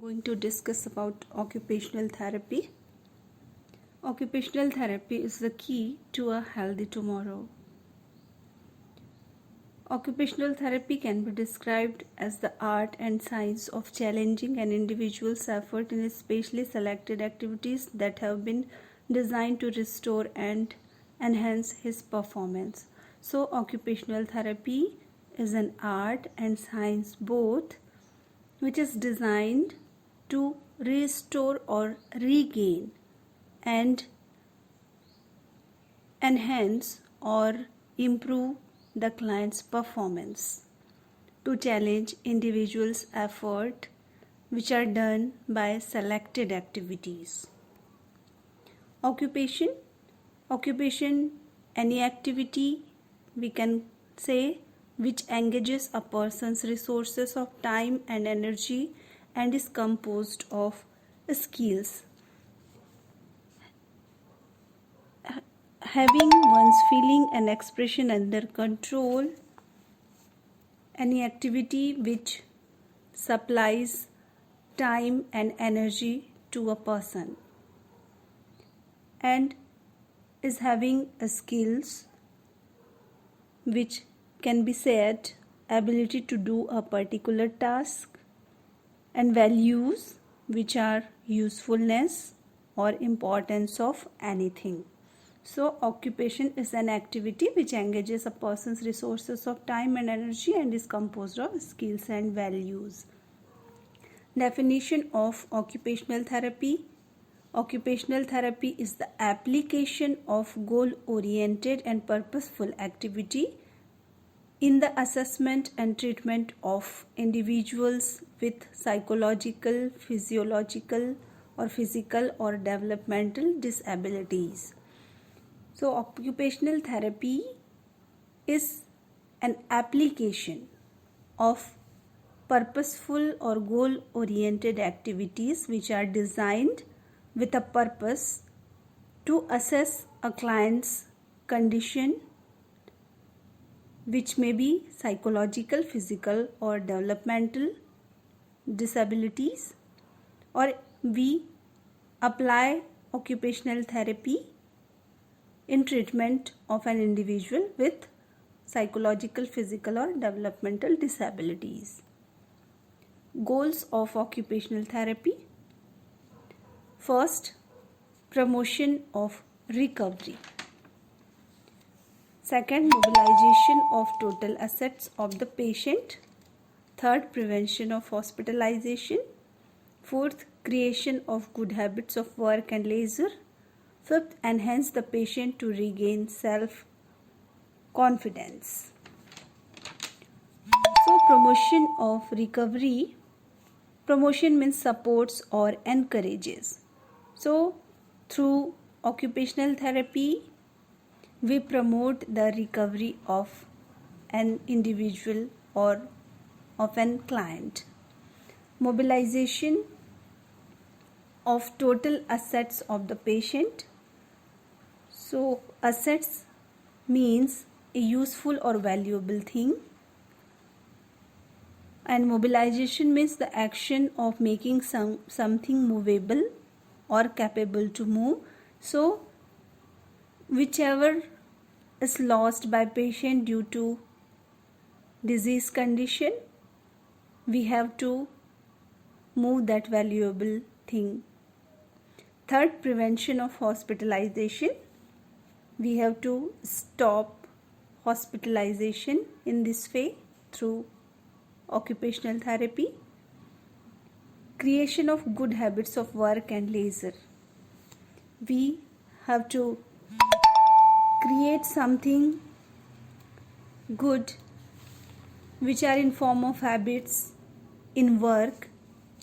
Going to discuss about occupational therapy. Occupational therapy is the key to a healthy tomorrow. Occupational therapy can be described as the art and science of challenging an individual's effort in specially selected activities that have been designed to restore and enhance his performance. So, occupational therapy is an art and science both, which is designed to restore or regain and enhance or improve the client's performance, to challenge individuals' effort which are done by selected activities. Occupation, any activity we can say which engages a person's resources of time and energy and is composed of skills. Having one's feeling and expression under control, any activity which supplies time and energy to a person, and is having skills which can be said ability to do a particular task, and values which are usefulness or importance of anything. So, occupation is an activity which engages a person's resources of time and energy and is composed of skills and values. Definition of occupational therapy. Occupational therapy is the application of goal-oriented and purposeful activity in the assessment and treatment of individuals with psychological, physiological, or physical or developmental disabilities. So, occupational therapy is an application of purposeful or goal-oriented activities which are designed with a purpose to assess a client's condition, which may be psychological, physical, or developmental disabilities, or we apply occupational therapy in treatment of an individual with psychological, physical, or developmental disabilities. Goals of occupational therapy. First, promotion of recovery. Second, mobilization of total assets of the patient. Third, prevention of hospitalization. Fourth, creation of good habits of work and leisure. Fifth, enhance the patient to regain self-confidence. So, promotion of recovery. Promotion means supports or encourages. So, through occupational therapy, we promote the recovery of an individual or of an client. Mobilization of total assets of the patient. So, assets means a useful or valuable thing, and mobilization means the action of making something movable or capable to move. So, whichever is lost by patient due to disease condition, we have to move that valuable thing. Third, prevention of hospitalization. We have to stop hospitalization in this way through occupational therapy. Creation of good habits of work and leisure. We have to create something good which are in form of habits in work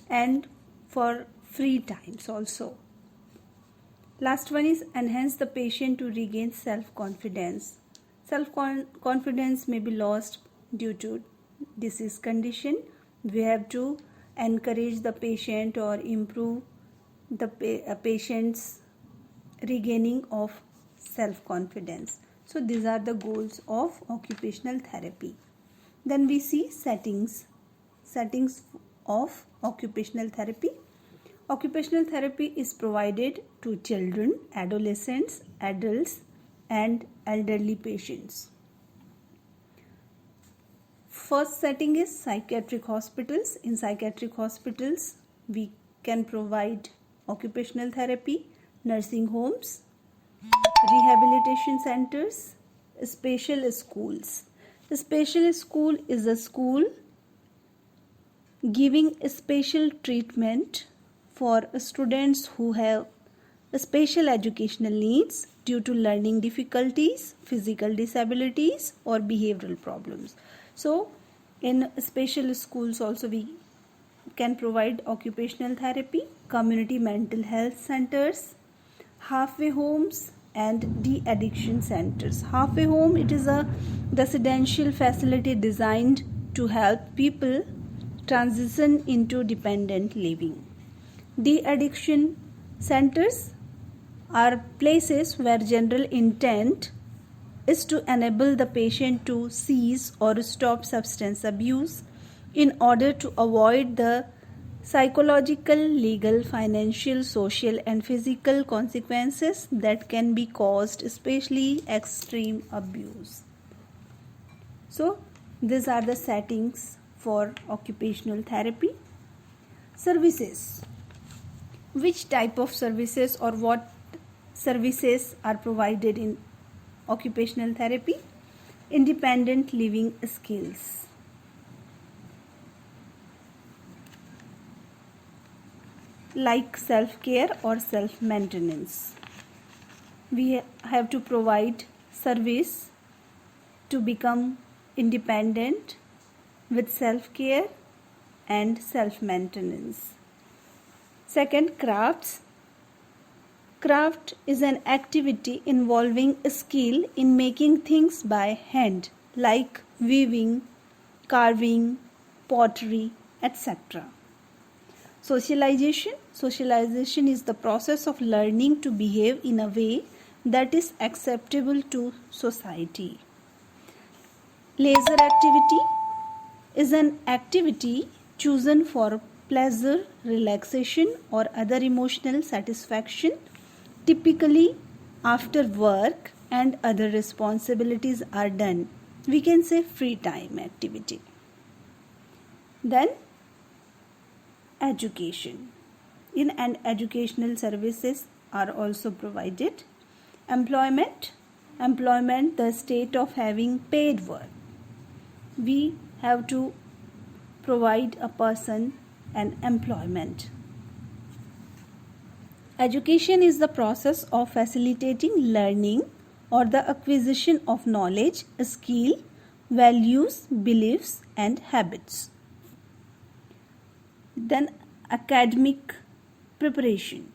and for free times also. Last one is enhance the patient to regain self-confidence. Self-confidence may be lost due to disease condition. We have to encourage the patient or improve the patient's regaining of self-confidence. So these are the goals of occupational therapy. Then we see settings of occupational therapy. Occupational therapy is provided to children, adolescents, adults, and elderly patients. First setting is psychiatric hospitals. In psychiatric hospitals, we can provide occupational therapy, nursing homes, rehabilitation centers, special schools. A special school is a school giving special treatment for students who have special educational needs due to learning difficulties, physical disabilities, or behavioral problems. So, in special schools also we can provide occupational therapy, community mental health centers, halfway homes, and de-addiction centers. Halfway home, it is a residential facility designed to help people transition into dependent living. De-addiction centers are places where general intent is to enable the patient to cease or stop substance abuse in order to avoid the psychological, legal, financial, social, and physical consequences that can be caused, especially extreme abuse. So, these are the settings for occupational therapy. Services. Which type of services or what services are provided in occupational therapy? Independent living skills. Like self-care or self-maintenance. We have to provide service to become independent with self-care and self-maintenance. Second, crafts. Craft is an activity involving a skill in making things by hand, like weaving, carving, pottery, etc. Socialization. Socialization is the process of learning to behave in a way that is acceptable to society. Leisure activity is an activity chosen for pleasure, relaxation, or other emotional satisfaction, typically after work and other responsibilities are done. We can say free time activity. Then education. In and educational services are also provided. Employment, the state of having paid work. We have to provide a person an employment. Education is the process of facilitating learning or the acquisition of knowledge, skill, values, beliefs, and habits. Then academic preparation.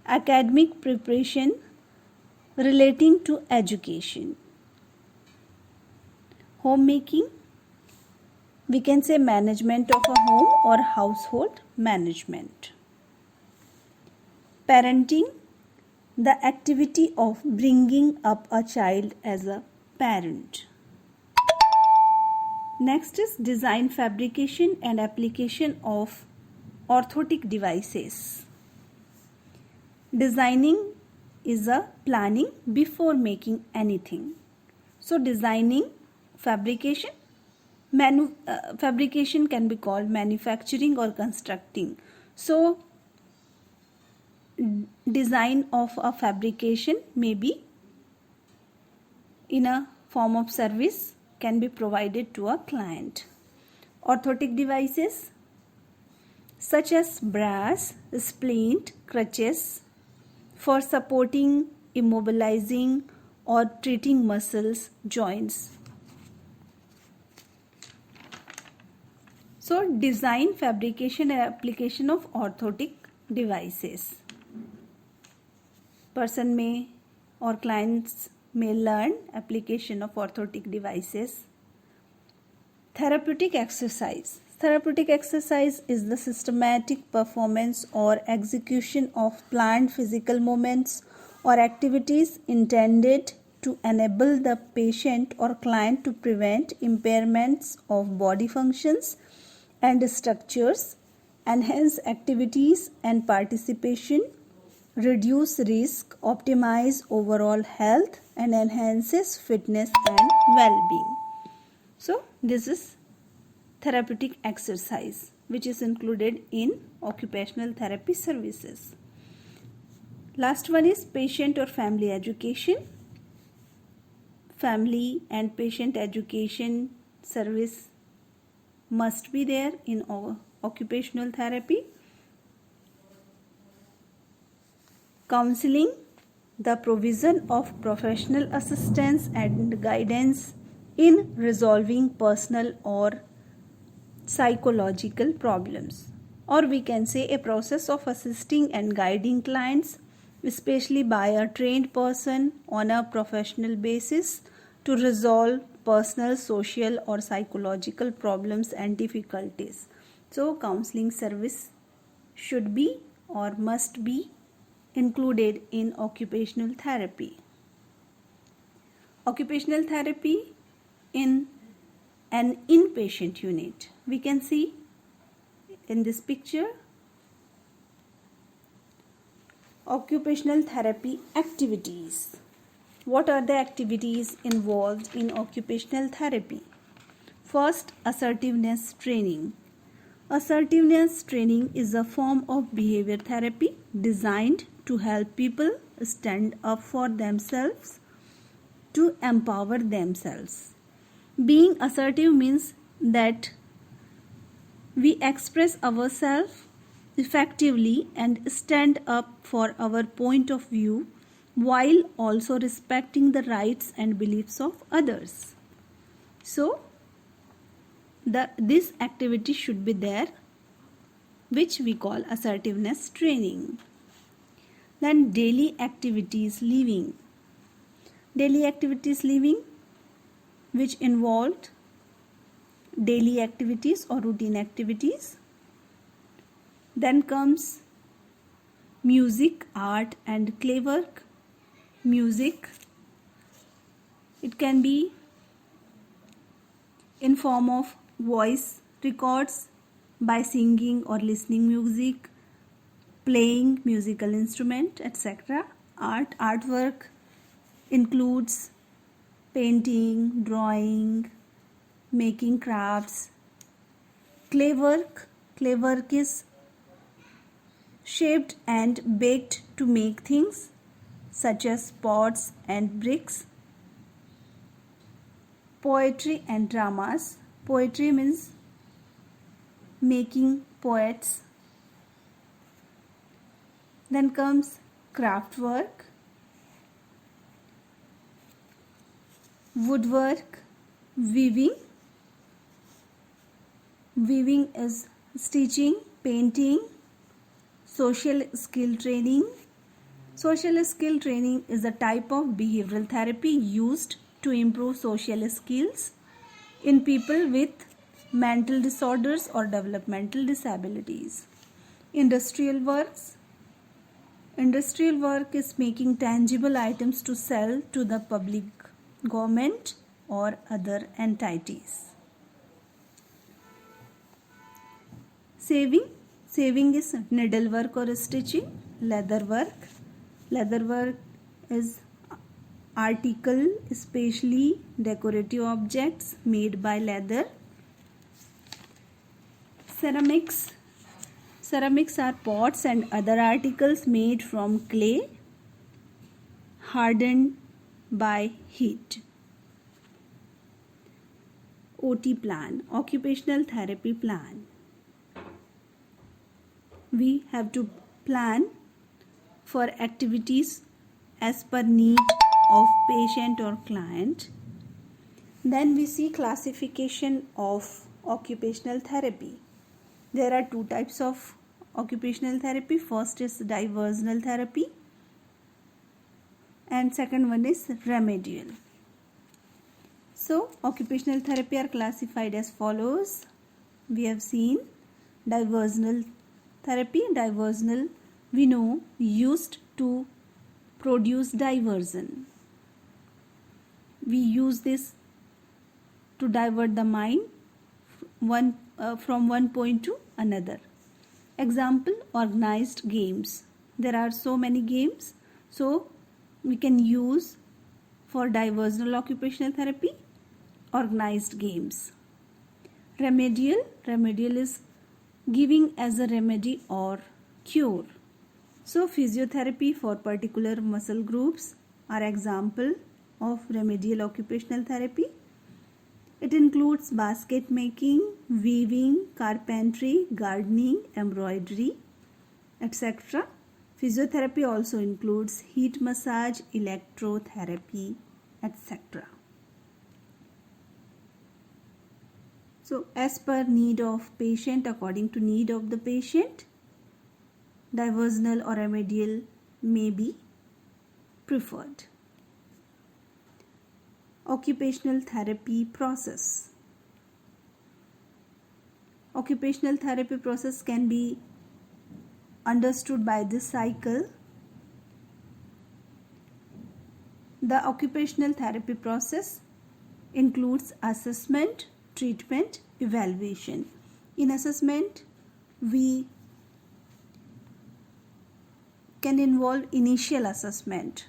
Academic preparation relating to education. Homemaking, we can say management of a home or household management. Parenting, the activity of bringing up a child as a parent. Next is design, fabrication and application of orthotic devices. Designing is a planning before making anything. So designing, fabrication, fabrication can be called manufacturing or constructing. So design of a fabrication may be in a form of service, can be provided to a client. Orthotic devices such as brass, splint, crutches for supporting, immobilizing or treating muscles, joints. So design, fabrication and application of orthotic devices. Person may or clients may learn application of orthotic devices. Therapeutic exercise. Therapeutic exercise is the systematic performance or execution of planned physical movements or activities intended to enable the patient or client to prevent impairments of body functions and structures enhance activities and participation, reduce risk, optimize overall health, and enhances fitness and well-being. So this is therapeutic exercise which is included in occupational therapy services. Last one is patient or family education. Family and patient education service must be there in occupational therapy. Counseling, the provision of professional assistance and guidance in resolving personal or psychological problems, or we can say a process of assisting and guiding clients, especially by a trained person on a professional basis, to resolve personal, social or psychological problems and difficulties. So counseling service should be or must be included in occupational therapy. Occupational therapy in an inpatient unit. We can see in this picture occupational therapy activities. What are the activities involved in occupational therapy? First, assertiveness training. Assertiveness training is a form of behavior therapy designed to help people stand up for themselves, to empower themselves. Being assertive means that we express ourselves effectively and stand up for our point of view while also respecting the rights and beliefs of others. So, this activity should be there, which we call assertiveness training. Then daily activities living. Daily activities living, which involved daily activities or routine activities. Then comes music, art and clay work. Music, it can be in form of voice records by singing or listening music, playing musical instrument, etc. Artwork includes painting, drawing, making crafts. Clay work is shaped and baked to make things such as pots and bricks. Poetry and dramas. Poetry means making poets. Then comes craft work, woodwork, weaving. Weaving is stitching, painting. Social skill training. Social skill training is a type of behavioral therapy used to improve social skills in people with mental disorders or developmental disabilities. Industrial works. Industrial work is making tangible items to sell to the public, government or other entities. Saving is needlework or stitching. Leather work is article, especially decorative objects made by leather. Ceramics are pots and other articles made from clay, hardened by heat. OT plan, occupational therapy plan. We have to plan for activities as per need of patient or client. Then we see classification of occupational therapy. There are two types of occupational therapy. First is diversional therapy and second one is remedial. So occupational therapy are classified as follows. We have seen diversional therapy. Diversional, we know, used to produce diversion. We use this to divert the mind from one point to another. Example, organized games. There are so many games, so we can use for diversional occupational therapy organized games. Remedial is giving as a remedy or cure. So physiotherapy for particular muscle groups are example of remedial occupational therapy. It includes basket making, weaving, carpentry, gardening, embroidery, etc. Physiotherapy also includes heat massage, electrotherapy, etc. So as per need of patient, according to need of the patient, diversional or remedial may be preferred. Occupational therapy process. Occupational therapy process can be understood by this cycle. The occupational therapy process includes assessment, treatment, evaluation. In assessment, we can involve initial assessment.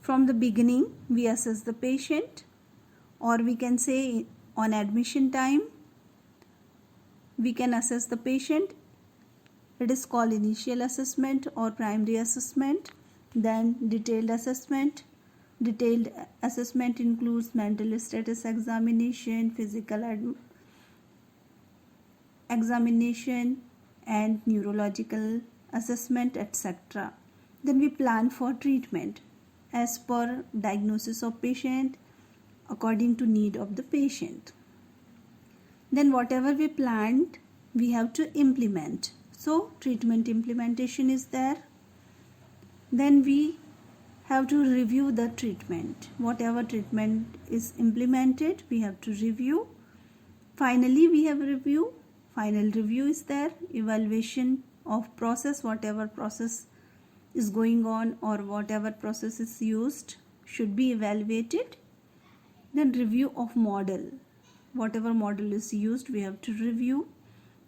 From the beginning, we assess the patient, or we can say on admission time, we can assess the patient. It is called initial assessment or primary assessment. Then detailed assessment. Detailed assessment includes mental status examination, physical examination, and neurological assessment, etc. Then we plan for treatment as per diagnosis of patient, according to need of the patient. Then whatever we planned, we have to implement. So treatment implementation is there. Then we have to review the treatment. Whatever treatment is implemented, we have to review. Finally, we have review. Final review is there. Evaluation of process, whatever process is going on or whatever process is used should be evaluated. Then review of model. Whatever model is used, we have to review.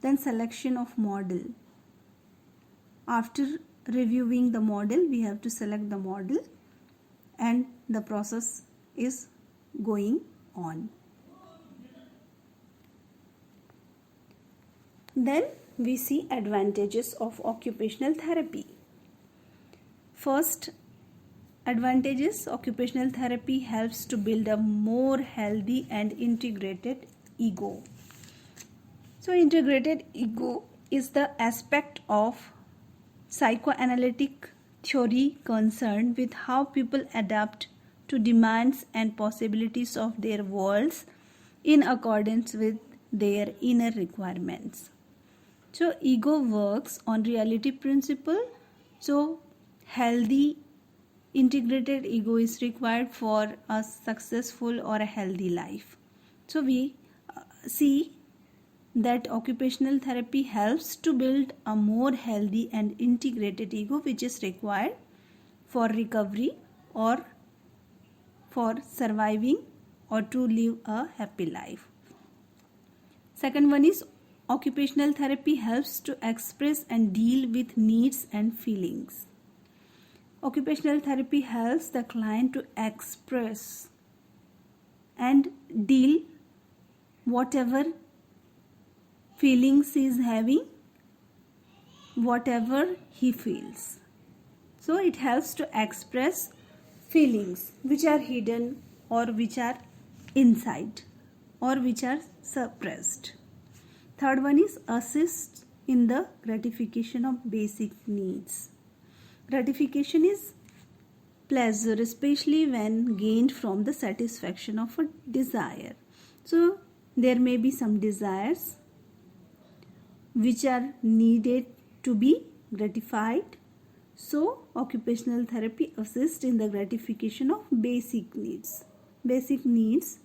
Then selection of model. After reviewing the model, we have to select the model, and the process is going on. Then we see advantages of occupational therapy. First advantages, occupational therapy helps to build a more healthy and integrated ego. So integrated ego is the aspect of psychoanalytic theory concerned with how people adapt to demands and possibilities of their worlds in accordance with their inner requirements. So ego works on reality principle. So healthy integrated ego is required for a successful or a healthy life. So we see that occupational therapy helps to build a more healthy and integrated ego, which is required for recovery or for surviving or to live a happy life. Second one is occupational therapy helps to express and deal with needs and feelings. Occupational therapy helps the client to express and deal whatever feelings he is having, whatever he feels. So it helps to express feelings which are hidden or which are inside or which are suppressed. Third one is assist in the gratification of basic needs. Gratification is pleasure, especially when gained from the satisfaction of a desire. So there may be some desires which are needed to be gratified. So occupational therapy assists in the gratification of basic needs. Basic needs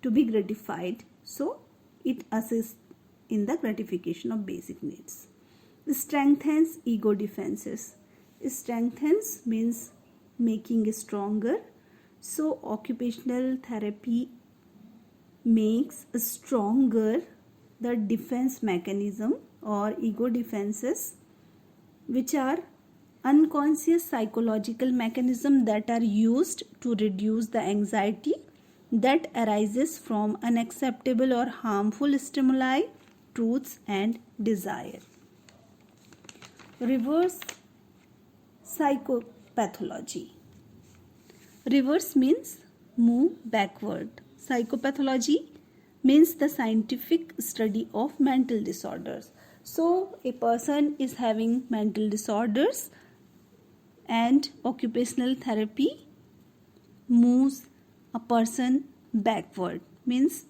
to be gratified. So it assists in the gratification of basic needs. It strengthens ego defenses. Strengthens means making stronger. So occupational therapy makes stronger the defense mechanism or ego defenses, which are unconscious psychological mechanisms that are used to reduce the anxiety that arises from unacceptable or harmful stimuli, truths, and desire. Reverse psychopathology. Reverse means move backward. Psychopathology means the scientific study of mental disorders. So, a person is having mental disorders and occupational therapy moves a person backward, means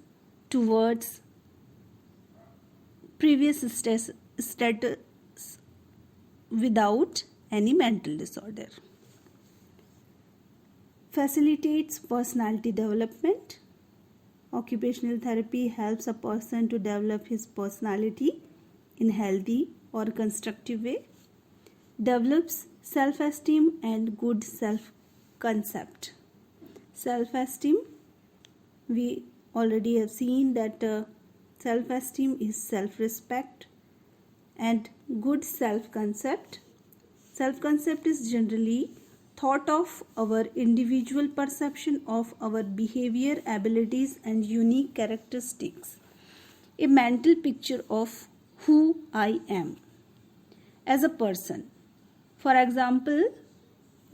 towards previous status without any mental disorder. Facilitates personality development. Occupational therapy helps a person to develop his personality in healthy or constructive way. Develops self-esteem and good self-concept. Self-esteem, we already have seen that self-esteem is self-respect, and good self-concept. Self-concept is generally thought of our individual perception of our behavior, abilities, and unique characteristics. A mental picture of who I am as a person. For example,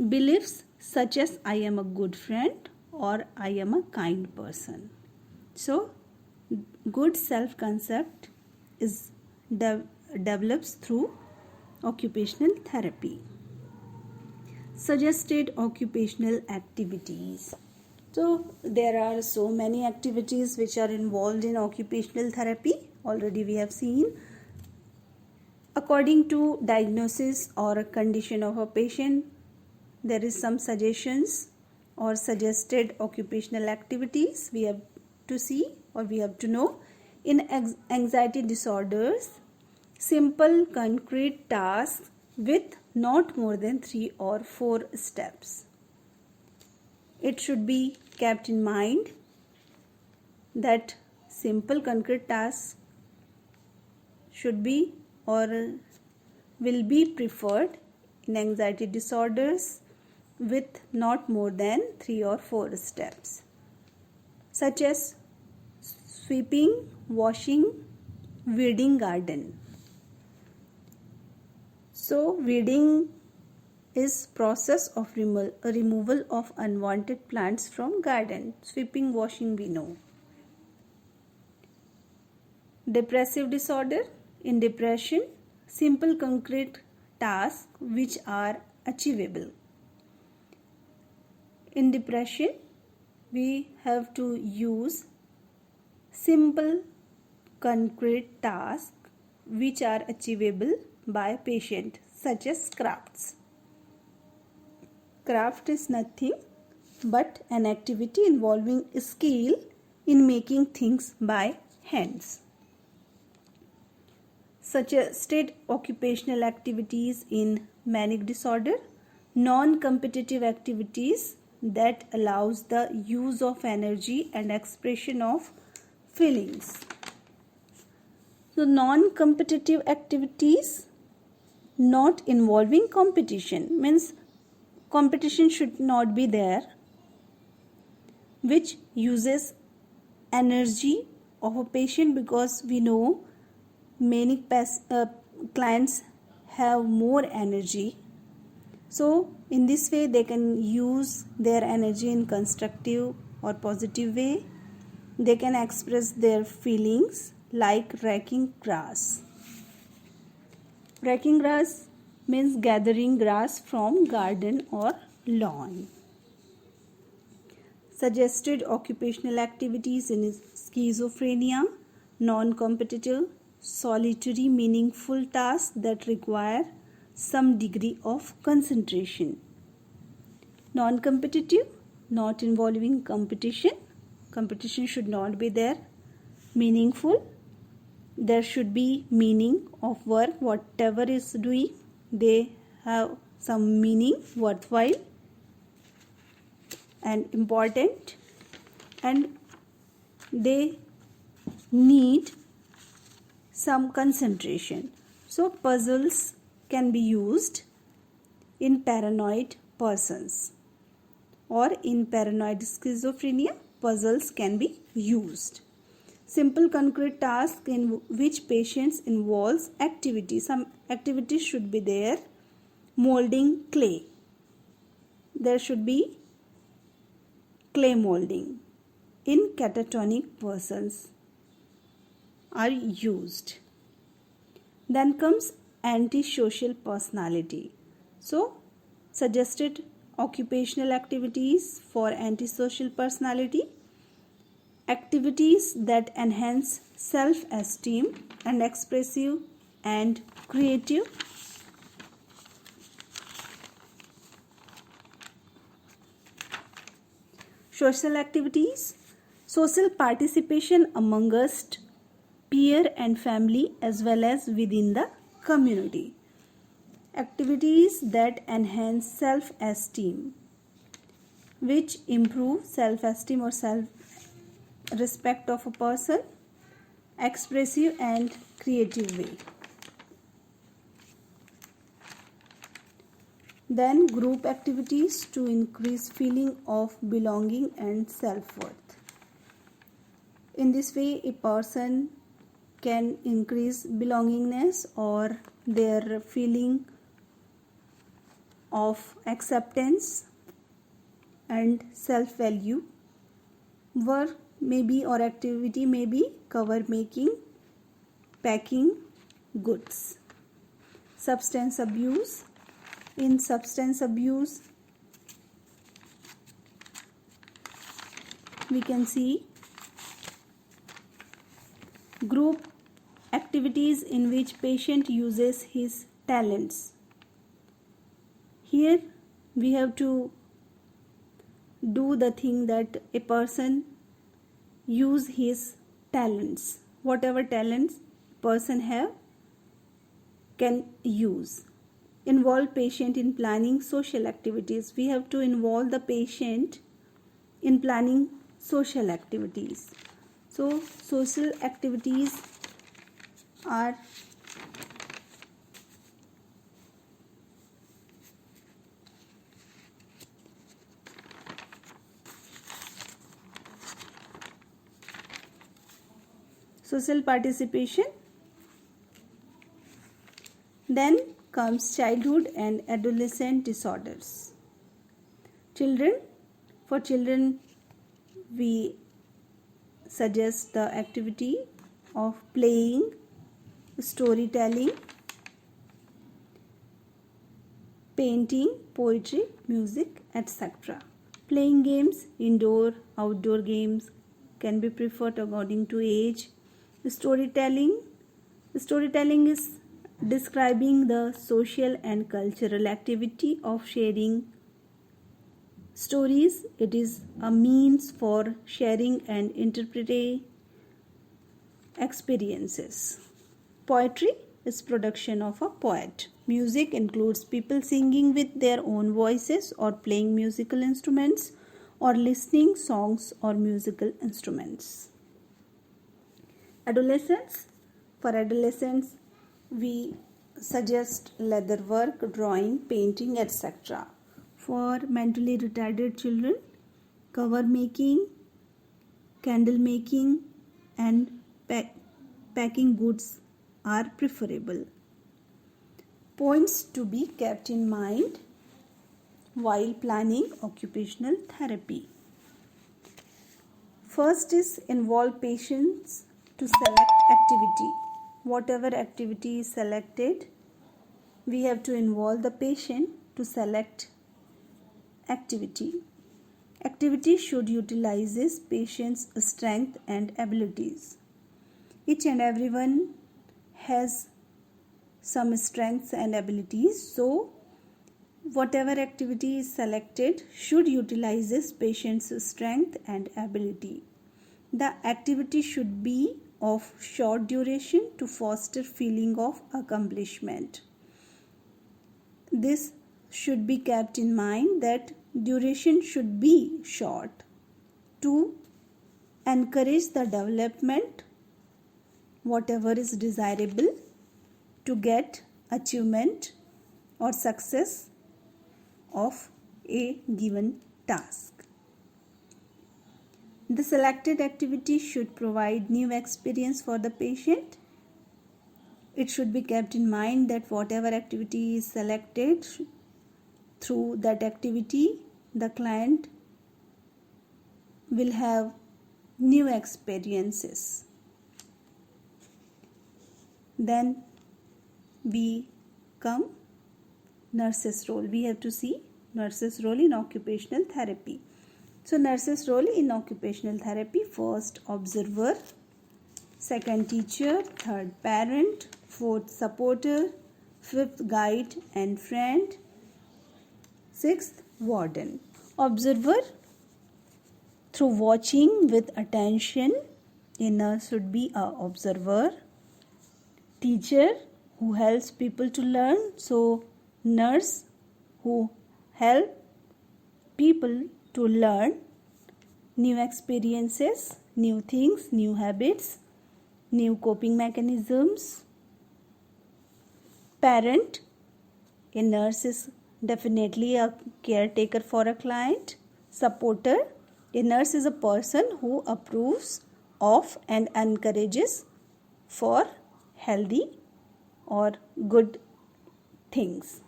beliefs such as I am a good friend or I am a kind person. So, good self-concept is develops through occupational therapy. Suggested occupational activities. So there are so many activities which are involved in occupational therapy. Already we have seen. According to diagnosis or a condition of a patient, there is some suggestions or suggested occupational activities we have to see or we have to know. In anxiety disorders, simple concrete tasks with not more than 3 or 4 steps. It should be kept in mind that simple concrete tasks should be or will be preferred in anxiety disorders with not more than 3 or 4 steps, such as sweeping, washing, weeding garden. So, weeding is process of removal of unwanted plants from garden. Sweeping, washing we know. Depressive disorder. In depression, simple concrete tasks which are achievable. In depression, we have to use simple concrete tasks which are achievable by patient, such as crafts. Craft is nothing but an activity involving skill in making things by hands. Suggested occupational activities in manic disorder. Non-competitive activities that allows the use of energy and expression of feelings. So non-competitive activities not involving competition, means competition should not be there, which uses energy of a patient, because we know many clients have more energy. So in this way they can use their energy in constructive or positive way. They can express their feelings like raking grass. Raking grass means gathering grass from garden or lawn. Suggested occupational activities in schizophrenia. Non-competitive, solitary, meaningful tasks that require some degree of concentration. Non-competitive, not involving competition. Competition should not be there. Meaningful, there should be meaning of work. Whatever is doing, they have some meaning, worthwhile and important, and they need some concentration. So puzzles can be used in paranoid persons, or in paranoid schizophrenia puzzles can be used. Simple concrete task in which patients involves activity. Some activities should be there. Molding clay. There should be clay molding. In catatonic persons are used. Then comes antisocial personality. So suggested occupational activities for antisocial personality: activities that enhance self-esteem and expressive and creative. Social activities: social participation amongst peer and family as well as within the community. Activities that enhance self-esteem, which improve self-esteem or self-respect of a person, expressive and creative way. Then group activities to increase feeling of belonging and self-worth. In this way, a person can increase belongingness or their feeling of acceptance and self-value. Work may be or activity may be cover making, packing goods. Substance abuse. In substance abuse, we can see group activities in which patient uses his talents. Here we have to do the thing that a person use his talents. Whatever talents person have can use. Involve patient in planning social activities. We have to involve the patient in planning social activities. So social activities are social participation. Then comes childhood and adolescent disorders. For children we suggest the activity of playing, storytelling, painting, poetry, music, etc. Playing games, indoor, outdoor games can be preferred according to age. Storytelling is describing the social and cultural activity of sharing stories. It is a means for sharing and interpreting experiences. Poetry is production of a poet. Music includes people singing with their own voices or playing musical instruments or listening songs or musical instruments. Adolescents. For adolescents we suggest leather work, drawing, painting, etc. For mentally retarded children, cover making, candle making and packing goods are preferable. Points to be kept in mind while planning occupational therapy. First is involve patients to select activity. Whatever activity is selected, we have to involve the patient to select activity. Activity should utilize patient's strength and abilities. Each and everyone has some strengths and abilities, so whatever activity is selected should utilize patient's strength and ability. The activity should be of short duration to foster feeling of accomplishment. This should be kept in mind that duration should be short to encourage the development whatever is desirable to get achievement or success of a given task. The selected activity should provide new experience for the patient. It should be kept in mind that whatever activity is selected, through that activity, the client will have new experiences. Then we come nurse's role. We have to see nurse's role in occupational therapy. So nurse's role in occupational therapy: first observer, second teacher, third parent, fourth supporter, fifth guide and friend, sixth warden. Observer: through watching with attention, a nurse should be an observer. Teacher, who helps people to learn, so nurse who help people to learn new experiences, new things, new habits, new coping mechanisms. Parent, a nurse is definitely a caretaker for a client. Supporter, a nurse is a person who approves of and encourages for healthy or good things.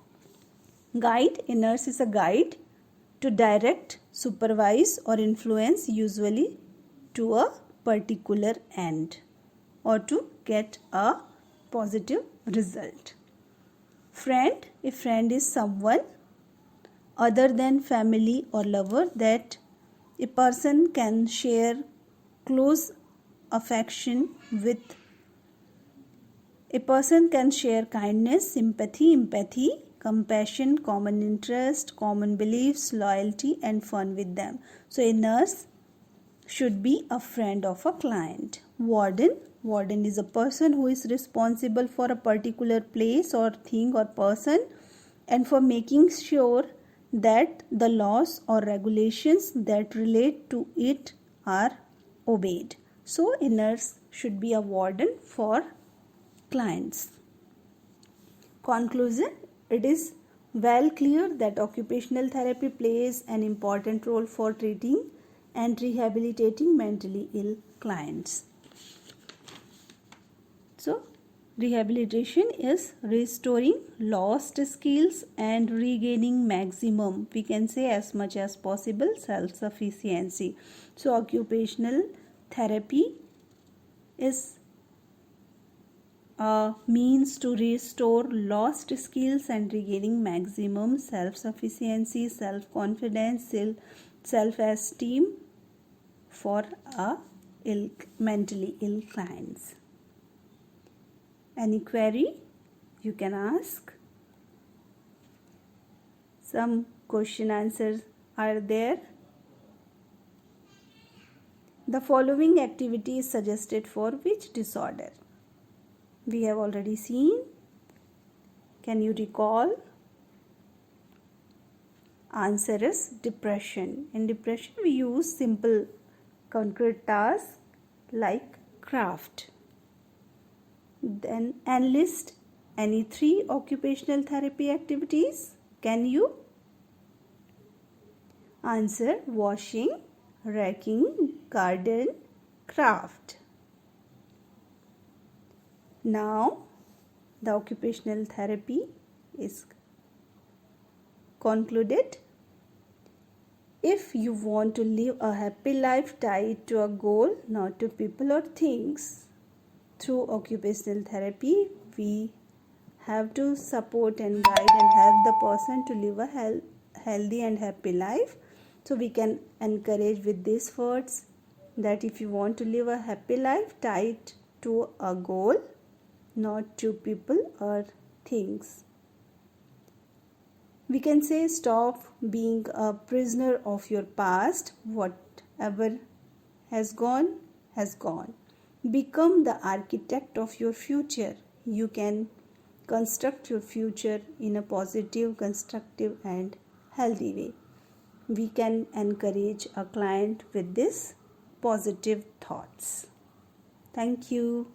Guide, a nurse is a guide to direct, supervise or influence, usually to a particular end or to get a positive result. Friend, a friend is someone other than family or lover that a person can share close affection with. A person can share kindness, sympathy, empathy, compassion, common interest, common beliefs, loyalty and fun with them. So a nurse should be a friend of a client. Warden, warden is a person who is responsible for a particular place or thing or person and for making sure that the laws or regulations that relate to it are obeyed. So a nurse should be a warden for clients. Conclusion: it is well clear that occupational therapy plays an important role for treating and rehabilitating mentally ill clients. So, rehabilitation is restoring lost skills and regaining maximum, we can say as much as possible, self-sufficiency. So, occupational therapy is a means to restore lost skills and regaining maximum self-sufficiency, self-confidence, self-esteem for mentally ill clients. Any query you can ask? Some question answers are there. The following activity is suggested for which disorder? We have already seen. Can you recall? Answer is depression. In depression, we use simple concrete tasks like craft. Then enlist any 3 occupational therapy activities. Can you? Answer: washing, racking, garden, craft. Now, the occupational therapy is concluded. If you want to live a happy life tied to a goal, not to people or things, through occupational therapy, we have to support and guide and help the person to live a healthy and happy life. So we can encourage with these words that if you want to live a happy life tied to a goal, not to people or things, we can say stop being a prisoner of your past. Whatever has gone has gone. Become the architect of your future. You can construct your future in a positive, constructive and healthy way. We can encourage a client with this positive thoughts. Thank you.